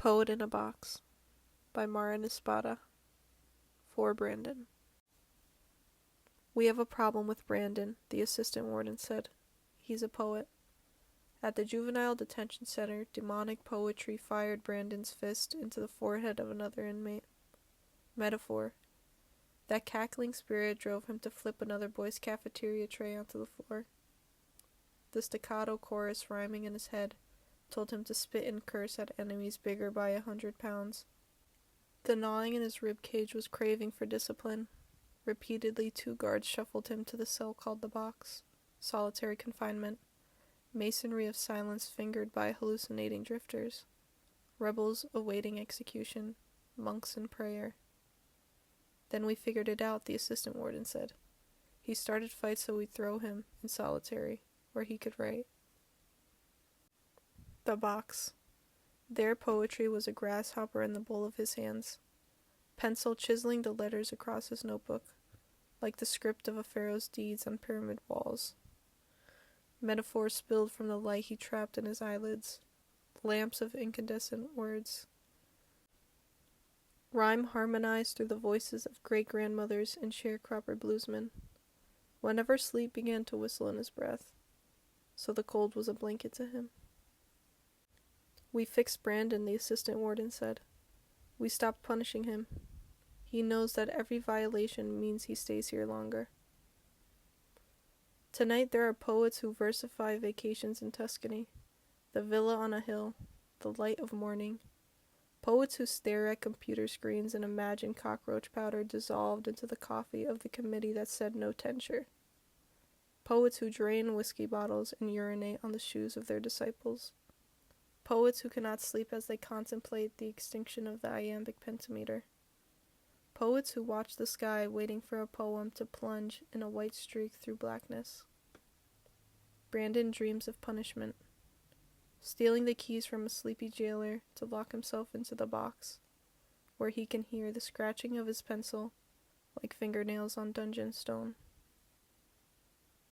Poet in a Box by Mara Espada. For Brandon. We have a problem with Brandon, the assistant warden said. He's a poet. At the juvenile detention center, demonic poetry fired Brandon's fist into the forehead of another inmate. Metaphor. That cackling spirit drove him to flip another boy's cafeteria tray onto the floor. The staccato chorus rhyming in his head told him to spit and curse at enemies bigger by 100 pounds. The gnawing in his rib cage was craving for discipline. Repeatedly, 2 guards shuffled him to the cell called the box. Solitary confinement. Masonry of silence fingered by hallucinating drifters. Rebels awaiting execution. Monks in prayer. Then we figured it out, the assistant warden said. He started fights so we'd throw him in solitary, where he could write. The box. Their poetry was a grasshopper in the bowl of his hands. Pencil chiseling the letters across his notebook, like the script of a pharaoh's deeds on pyramid walls. Metaphors spilled from the light he trapped in his eyelids, lamps of incandescent words. Rhyme harmonized through the voices of great-grandmothers and sharecropper bluesmen, whenever sleep began to whistle in his breath, so the cold was a blanket to him. We fixed Brandon, the assistant warden said. We stopped punishing him. He knows that every violation means he stays here longer. Tonight there are poets who versify vacations in Tuscany, the villa on a hill, the light of morning. Poets who stare at computer screens and imagine cockroach powder dissolved into the coffee of the committee that said no tensure. Poets who drain whiskey bottles and urinate on the shoes of their disciples. Poets who cannot sleep as they contemplate the extinction of the iambic pentameter. Poets who watch the sky waiting for a poem to plunge in a white streak through blackness. Brandon dreams of punishment. Stealing the keys from a sleepy jailer to lock himself into the box, where he can hear the scratching of his pencil like fingernails on dungeon stone.